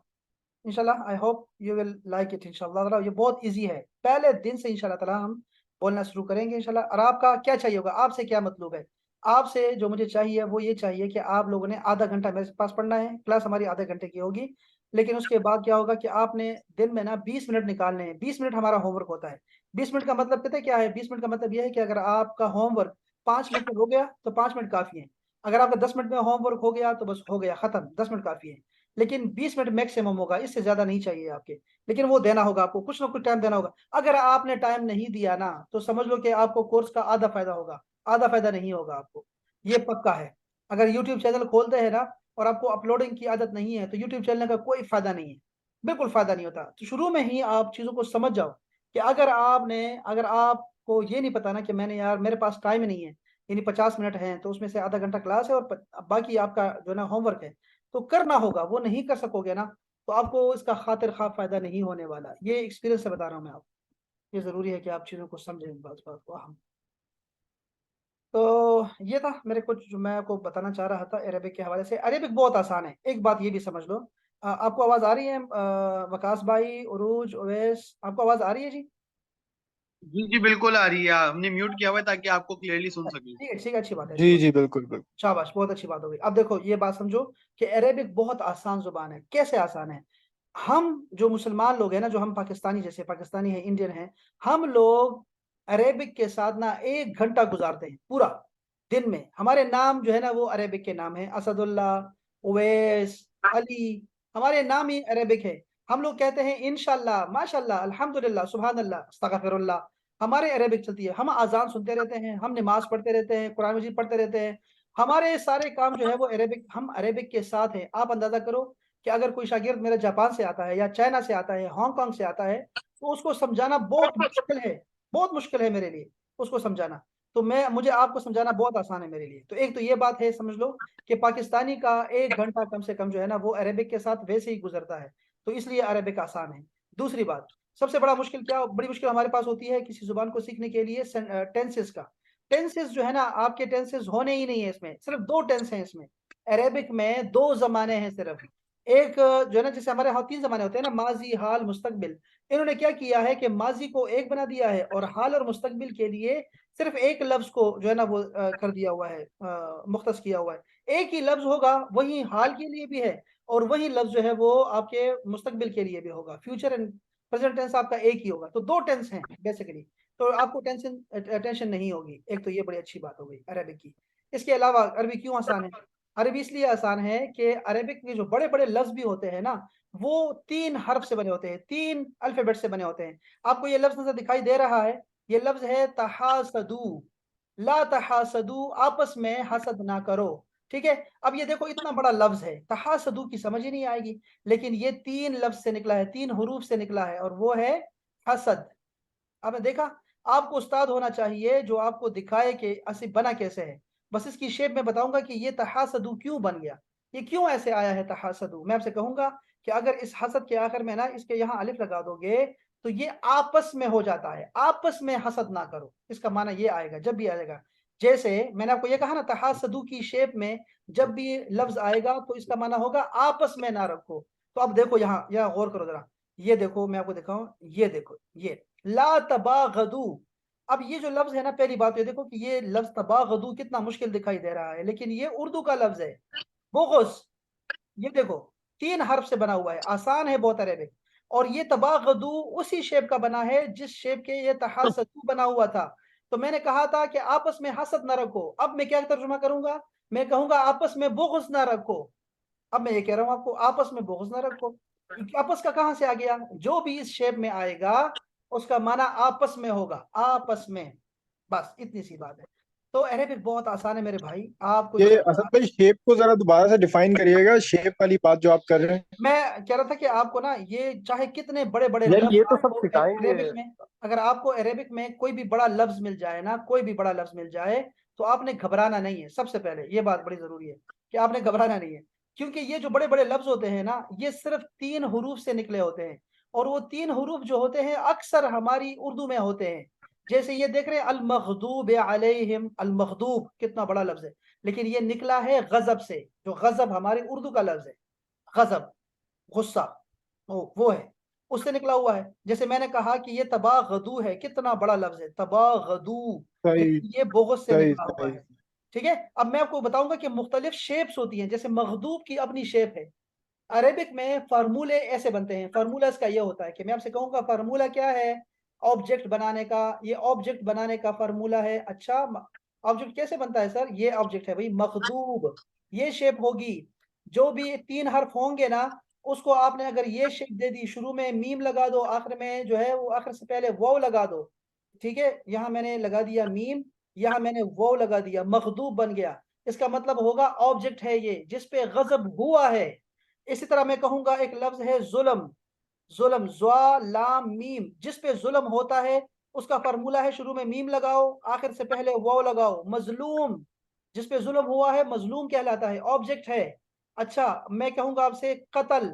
इंशाल्लाह I hope you will like it इंशाल्लाह ताला। ये बहुत इजी है, पहले दिन से इंशाल्लाह ताला हम बोलना शुरू करेंगे इंशाल्लाह। और आपका क्या चाहिए होगा, आपसे क्या मतलब है, आपसे जो मुझे चाहिए वो ये चाहिए कि आप लोगों ने आधा घंटा मेरे पास पढ़ना है। क्लास हमारी आधे घंटे की होगी, लेकिन उसके बाद क्या होगा कि आपने दिन में ना 20 मिनट निकालने हैं। 20 मिनट हमारा होमवर्क होता है। 20 मिनट का मतलब पता है क्या है, 20 मिनट का मतलब यह है कि अगर आपका होमवर्क 5 मिनट में हो गया तो 5 मिनट काफी है। अगर आपका 10 मिनट में होमवर्क हो गया तो बस हो गया, खत्म, 10 मिनट काफी है। लेकिन 20 मिनट मैक्सिमम होगा, इससे ज्यादा नहीं चाहिए आपके। लेकिन वो देना होगा आपको, कुछ ना कुछ टाइम देना होगा। अगर आपने टाइम नहीं दिया ना तो समझ लो कि आपको कोर्स का आधा फायदा होगा, आधा फायदा नहीं होगा आपको, ये पक्का है। अगर यूट्यूब चैनल खोलते हैं ना और आपको अपलोडिंग की आदत नहीं है तो यूट्यूब चैनल का कोई फायदा नहीं है, बिल्कुल फायदा नहीं होता। तो शुरू में ही आप चीजों को समझ जाओ कि अगर आपको ये नहीं पता ना कि मैंने यार मेरे पास टाइम नहीं है, यानी 50 मिनट है तो उसमें से आधा घंटा क्लास है और बाकी आपका जो ना होमवर्क है, तो करना होगा, वो नहीं कर सकोगे ना तो आपको इसका खातिर खा फायदा नहीं होने वाला। ये एक्सपीरियंस से बता रहा हूँ मैं आपको। ये जरूरी है कि आप चीजों को समझें, इस बात को हम। तो ये था मेरे कुछ जो मैं आपको बताना चाह रहा था अरेबिक के हवाले से। अरेबिक बहुत आसान है, एक बात ये भी समझ लो। आपको आवाज आ रही है, वकास भाई, उरूज, उवैस, आपको आवाज आ रही है जी? जी जी बिल्कुल आ रही है, हमने म्यूट किया हुआ है ताकि आपको क्लियरली सुन सके। ठीक है, अच्छी बात है, अच्छी जी बात। जी बिल्कुल बिल्कुल। शाबाश, बहुत अच्छी बात हो गई। अब देखो ये बात समझो कि अरेबिक बहुत आसान जुबान है। कैसे आसान है, हम जो मुसलमान लोग हैं ना, जो हम पाकिस्तानी, जैसे पाकिस्तानी है, इंडियन है, हम लोग अरेबिक के साथ ना 1 घंटा गुजारते हैं पूरा दिन में। हमारे नाम जो है ना वो अरेबिक के नाम है, असदुल्लाह, उवैस, अली, हमारे नाम ही अरेबिक है। हम लोग कहते हैं इंशाल्लाह, माशाल्लाह, अल्हम्दुलिल्लाह, सुभान अल्लाह, अस्तगफिरुल्लाह, हमारे अरेबिक चलती है। हम अजान सुनते रहते हैं, हम नमाज पढ़ते रहते हैं, कुरान मजीद पढ़ते रहते हैं, हमारे सारे काम जो है वो अरेबिक, हम अरेबिक के साथ हैं। आप अंदाजा करो कि अगर कोई शागिर्द मेरा जापान से आता है या चाइना से आता है, हांगकांग से आता है, तो उसको समझाना बहुत मुश्किल है, बहुत मुश्किल है मेरे लिए उसको समझाना। तो मुझे आपको समझाना बहुत आसान है मेरे लिए। तो एक तो ये बात है, समझ लो कि पाकिस्तानी का 1 घंटा कम से कम जो है ना वो अरेबिक के साथ वैसे ही गुजरता है, तो इसलिए अरेबिक आसान है। दूसरी बात, सबसे बड़ी मुश्किल हमारे पास होती है किसी जुबान को सीखने के लिए, टेंसेस का। टेंसेस जो है ना, आपके टेंसेस होने ही नहीं है इसमें, सिर्फ 2 टेंस हैं इसमें। अरेबिक में 2 जमाने हैं सिर्फ। एक जो है ना, जैसे हमारे यहाँ 3 जमाने होते हैं ना, माजी, हाल, मुस्तकबिल। इन्होंने क्या किया है कि माजी को एक बना दिया है और हाल और मुस्तकबिल के लिए सिर्फ एक लफ्ज को जो है ना वो कर दिया हुआ है, मुख्तस किया हुआ है। एक ही लफ्ज होगा, वही हाल के लिए भी है और वही लफ्ज जो है वो आपके मुस्तकबिल के लिए भी होगा। फ्यूचर एंड प्रेजेंट टेंस आपका एक ही होगा, तो 2 टेंस हैं बेसिकली। तो आपको टेंशन नहीं होगी। एक तो ये बड़ी अच्छी बात हो गई अरबिक की। इसके अलावा अरबी क्यों आसान है, अरबी इसलिए आसान है कि अरेबिक के जो बड़े बड़े लफ्ज भी होते हैं ना, वो 3 हर्फ से बने होते हैं, 3 अल्फाबेट से बने होते हैं। आपको ये लफ्ज नजर दिखाई दे रहा है, ये लफ्ज है तहासदू, ला तहासदू, आपस में हसद ना करो। ठीक है, अब ये देखो इतना बड़ा लफ्ज है, तहासदू की समझ ही नहीं आएगी, लेकिन ये 3 लफ्ज से निकला है, 3 हरूफ से निकला है, और वो है हसद। आपने देखा, आपको उस्ताद होना चाहिए जो आपको दिखाए कि असि बना कैसे है। बस इसकी शेप में बताऊंगा कि ये तहासदू क्यों बन गया, ये क्यों ऐसे आया है तहासदू। मैं आपसे कहूंगा कि अगर इस हसद के आखिर में ना इसके यहाँ अलिफ लगा दोगे तो ये आपस में हो जाता है, आपस में हसद ना करो, इसका माना ये आएगा जब भी आएगा। जैसे मैंने आपको ये कहा ना, तहासदू की शेप में जब भी लफ्ज आएगा तो इसका माना होगा आपस में ना रखो। तो अब देखो यहाँ यहाँ गौर करो जरा, ये देखो मैं आपको दिखाऊं, ये देखो ये ला तबागदू। अब ये जो लफ्ज है ना, पहली बात ये देखो कि ये लफ्ज तबागदू कितना मुश्किल दिखाई दे रहा है, लेकिन ये उर्दू का लफ्ज है। बुग़्ज़, ये देखो 3 हर्फ से बना हुआ है, आसान है बहुत अरेबिक। और ये तबागदू उसी शेप का बना है जिस शेप के ये तहासदू बना हुआ था। तो मैंने कहा था कि आपस में हसद ना रखो, अब मैं क्या तर्जुमा करूंगा, मैं कहूंगा आपस में बुग़्ज़ ना रखो। अब मैं ये कह रहा हूं आपको, आपस में बुग़्ज़ ना रखो। आपस का कहां से आ गया? जो भी इस शेप में आएगा उसका माना आपस में होगा, आपस में, बस इतनी सी बात है। तो अरेबिक बहुत आसान है मेरे भाई, आपको ये इंशाल्लाह। असद भाई शेप को जरा दोबारा से डिफाइन करिएगा, शेप वाली बात जो आप कर रहे हैं। मैं कह रहा था कि आपको ना ये चाहे कितने बड़े बड़े यार लफ्ज ये तो सब आपको सिखाएंगे। अरेबिक में, अगर आपको अरेबिक में कोई भी बड़ा लफ्ज मिल जाए ना, कोई भी बड़ा लफ्ज मिल जाए, तो आपने घबराना नहीं है। सबसे पहले ये बात बड़ी जरूरी है कि आपने घबराना नहीं है, क्योंकि ये जो बड़े बड़े लफ्ज होते हैं ना, ये सिर्फ 3 हरूफ से निकले होते हैं, और वो 3 हरूफ जो होते हैं अक्सर हमारी उर्दू में होते हैं। जैसे ये देख रहे हैं, अल मगदूब अलैहिम, अल मगदूब कितना बड़ा लफ्ज है, लेकिन ये निकला है गजब से, जो गजब हमारी उर्दू का लफ्ज है, गजब, गुस्सा, वो है, उससे निकला हुआ है। जैसे मैंने कहा कि ये तबागदू है, कितना बड़ा लफ्ज है तबागदू, सही लेकिन ये बोगस से सही निकला हुआ सही। है। ठीक है, अब मैं आपको बताऊंगा कि मुख्तलिफ शेप्स होती हैं। जैसे मगदूब की अपनी शेप है। अरेबिक में फार्मूले ऐसे बनते हैं, फार्मूला इसका ये होता है कि मैं आपसे कहूंगा फार्मूला क्या है ऑब्जेक्ट बनाने का, ये ऑब्जेक्ट बनाने का फार्मूला है। अच्छा, ऑब्जेक्ट कैसे बनता है सर? ये ऑब्जेक्ट है भाई मखदूब, ये शेप होगी। जो भी 3 हर्फ होंगे ना, उसको आपने अगर ये शेप दे दी, शुरू में मीम लगा दो, आखिर में जो है वो आखिर से पहले वाव लगा दो। ठीक है, यहाँ मैंने लगा दिया मीम, यहाँ मैंने वाव लगा दिया, मखदूब बन गया। इसका मतलब होगा ऑब्जेक्ट है ये जिसपे गजब हुआ है। इसी तरह मैं कहूंगा एक लफ्ज है जुल्म, जुल्म, ज्वा लाम मीम, जिस पे जुल्म होता है उसका फार्मूला है शुरू में मीम लगाओ, आखिर से पहले वाव लगाओ। मजलूम, जिस पे जुल्म हुआ है मजलूम कहलाता है, ऑब्जेक्ट है। अच्छा, मैं कहूंगा आपसे कत्ल,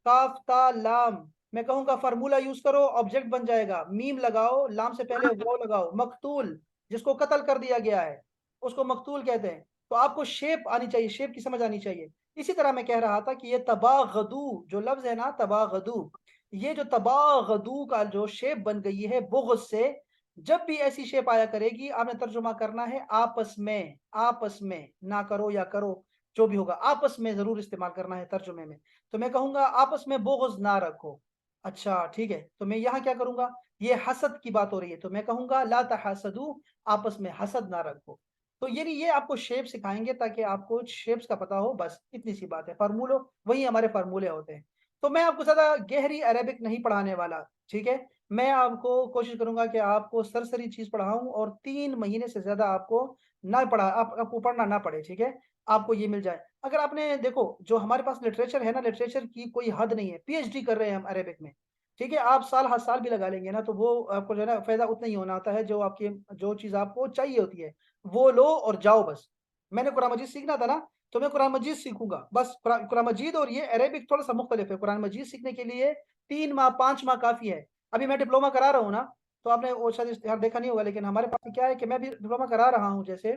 काफ ता लाम, मैं कहूंगा फार्मूला यूज करो, ऑब्जेक्ट बन जाएगा, मीम लगाओ, लाम से पहले वाव लगाओ। मकतूल, जिसको कत्ल कर दिया गया है उसको मकतूल कहते हैं। तो आपको शेप आनी चाहिए, शेप की समझ आनी चाहिए। इसी तरह मैं कह रहा था कि ये तबागदू जो लफ्ज है ना, तबागदू, ये जो तबागदू का जो शेप बन गई है बुग़्ज़ से, जब भी ऐसी शेप आया करेगी आपने तर्जुमा करना है आपस में, आपस में, ना करो या करो, जो भी होगा आपस में जरूर इस्तेमाल करना है तर्जुमे में। तो मैं कहूंगा आपस में बुग़्ज़ ना रखो। अच्छा ठीक है, तो मैं यहाँ क्या करूंगा, ये हसद की बात हो रही है, तो मैं कहूंगा ला तहसदू, आपस में हसद ना रखो। तो ये आपको शेप सिखाएंगे ताकि आपको शेप्स का पता हो, बस इतनी सी बात है। फार्मूलो वही हमारे फार्मूले होते हैं। तो मैं आपको ज़्यादा गहरी अरेबिक नहीं पढ़ाने वाला, ठीक है। मैं आपको कोशिश करूंगा कि आपको सरसरी चीज़ पढ़ाऊं और 3 महीने से ज़्यादा आपको ना पढ़ा, आपको पढ़ना ना पड़े, ठीक है। आपको ये मिल जाए। अगर आपने देखो जो हमारे पास लिटरेचर है ना, लिटरेचर की कोई हद नहीं है। पीएचडी कर रहे हैं हम अरेबिक में, ठीक है। आप साल हर साल भी लगा लेंगे ना, तो वो आपको जो है ना फ़ायदा उतना ही होना होता है। जो आपकी जो चीज़ आपको चाहिए होती है वो लो और जाओ बस। मैंने कुरान मजीद सीखना था ना, तो मैं कुरान मजीद सीखूंगा बस। कुरान मजीद और ये अरेबिक थोड़ा सा मुख्तलिफ है। कुरान मजीद सीखने के लिए 3 माह 5 माह काफ़ी है। अभी मैं डिप्लोमा करा रहा हूँ ना, तो आपने वो शायद इश्तिहार देखा नहीं होगा, लेकिन हमारे पास क्या है कि मैं भी डिप्लोमा करा रहा हूँ जैसे।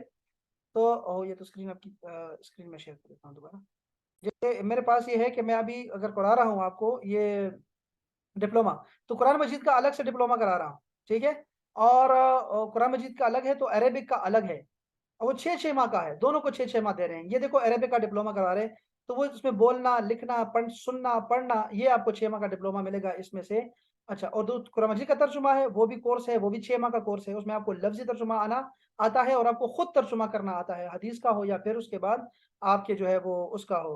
तो ये तो स्क्रीन आपकी स्क्रीन में शेयर कर देता हूँ दोबारा। जैसे मेरे पास ये है कि मैं अभी अगर पढ़ा रहा हूँ आपको ये डिप्लोमा, तो कुरान मजीद का अलग से डिप्लोमा करा रहा हूँ, ठीक है। और कुरान मजीद का अलग है तो अरेबिक का अलग है। और वो 6-6 माह का है, दोनों को 6-6 माह दे रहे हैं। ये देखो अरेबिक का डिप्लोमा करा रहे हैं, तो वो इसमें बोलना लिखना सुनना पढ़ना, ये आपको 6 माह का डिप्लोमा मिलेगा इसमें से। अच्छा, और जो कुरान मजीद का तर्जुमा है वो भी कोर्स है, वो भी 6 माह का कोर्स है। उसमें आपको लफ्जी तर्जुमा आना आता है और आपको खुद तर्जुमा करना आता है, हदीस का हो या फिर उसके बाद आपके जो है वो उसका हो।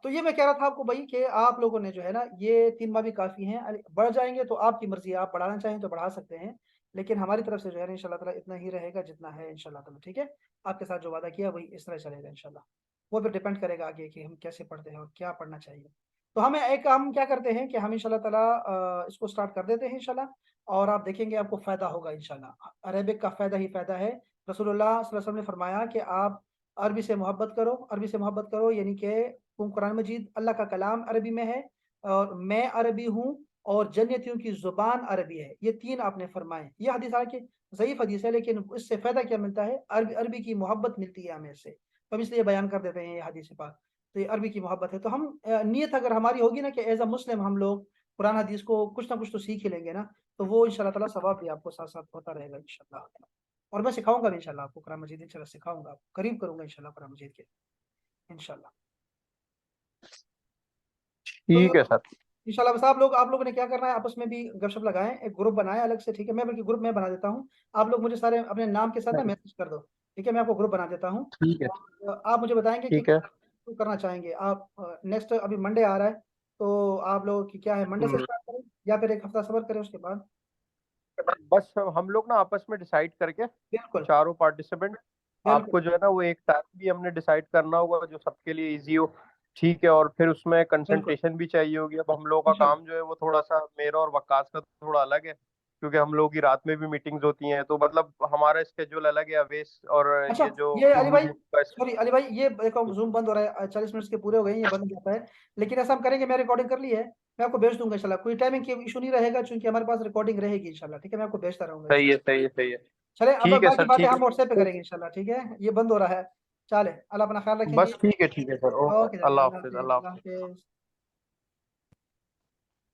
तो ये मैं कह रहा था आपको भाई कि आप लोगों ने जो है ना ये 3 माह भी काफ़ी हैं। बढ़ जाएंगे तो आपकी मर्जी है, आप बढ़ाना चाहें तो बढ़ा सकते हैं, लेकिन हमारी तरफ से जो है ना इंशाल्लाह ताला इतना ही रहेगा जितना है इंशाल्लाह ताला, ठीक है। आपके साथ जो वादा किया वही इस तरह चलेगा इंशाल्लाह। वो फिर डिपेंड करेगा आगे कि हम कैसे पढ़ते हैं और क्या पढ़ना चाहिए। तो हम क्या करते हैं कि हम इंशाल्लाह ताला इसको स्टार्ट कर देते हैं इंशाल्लाह, और आप देखेंगे आपको फ़ायदा होगा इंशाल्लाह। अरेबिक का फ़ायदा ही फ़ायदा है। रसूलुल्लाह सल्लल्लाहु अलैहि वसल्लम ने फरमाया कि आप अरबी से मोहब्बत करो, अरबी से मोहब्बत करो, यानी कि कुरान मजीद अल्लाह का कलाम अरबी में है, और मैं अरबी हूँ, और जन्नतियों की ज़ुबान अरबी है। ये 3 आपने फरमाए। ये हदीस हालांकि ज़ईफ़ हदीस है, लेकिन इससे फ़ायदा क्या मिलता है, अरबी की मोहब्बत मिलती है हमें इससे, तो हम इसलिए बयान कर देते हैं ये हदीस पाक। तो ये अरबी की मोहब्बत है, तो हम नीयत अगर हमारी होगी ना कि एज़ अ मुस्लिम हम लोग कुरान हदीस को कुछ ना कुछ तो सीख ही लेंगे ना, तो वो इंशाल्लाह ताला सवाब भी आपको साथ-साथ होता रहेगा इंशाल्लाह। और मैं सिखाऊंगा भी इंशाल्लाह आपको कुरान मजीद, इंशाल्लाह सिखाऊंगा, आपको करीब करूंगा इंशाल्लाह कुरान मजीद के, इंशाल्लाह। तो ठीक है सर। इंशाल्लाह बस आप लोगों ने क्या करना है, आपस में भी गपशप लगाएं, एक ग्रुप बनाएं अलग से, ठीक है। मैं बल्कि ग्रुप में बना देता हूँ, आप लोग मुझे सारे अपने नाम के साथ ना मैसेज कर दो, ठीक है। मैं आपको ग्रुप बना देता हूँ, ठीक है। और आप मुझे बताएंगे कि ठीक है। क्या करना चाहेंगे आप। नेक्स्ट अभी मंडे आ रहा है, तो आप लोगों की क्या है, मंडे से हम्म। स्टार्ट करें या फिर एक हफ्ता सब्र करें उसके बाद? बस हम लोग ना आपस में डिसाइड करके बिल्कुल चारों पार्टिसिपेंट, बिल्कुल। आपको जो है ना वो एक टाइम भी हमने डिसाइड करना होगा जो सबके लिए इजी हो, ठीक है। और फिर उसमें बिल्कुल कंसंट्रेशन भी चाहिए होगी। अब हम लोगों का इंशाल्लाह। काम जो है वो थोड़ा सा मेरा और वकास का थोड़ा अलग है, क्योंकि हम लोगों की रात में भी मीटिंग्स होती हैं, तो मतलब हमारा स्केड्यूल अलग है अवेश। और अच्छा ये जो ये अली भाई, उरूज का सॉरी अली भाई, ये देखो जूम बंद हो रहा है, 40 मिनट के पूरे हो गए हैं, ये बंद हो जाता है। लेकिन ऐसा हम करेंगे, मैं रिकॉर्डिंग कर ली है, मैं आपको भेज दूंगा इंशाल्लाह, कोई टाइमिंग की इशू नहीं रहेगा, क्योंकि हमारे पास रिकॉर्डिंग रहेगी इंशाल्लाह, ठीक है, मैं आपको भेजता रहूंगा सही है, इंशाल्लाह। सही है, सही है। चले, अब ठीक है बाकी सर, बातें ठीक हम व्हाट्सएप पे है। करेंगे इंशाल्लाह, ठीक है, ये बंद हो रहा है। चले, अल्लाह अपना ख्याल रखें जी। बस ठीक है सर। ओके, ओके जनाब, अल्लाह अल्लाह हाफिज, हाफिज़, अल्लाह अल्लाह हाफिज। हाफिज़।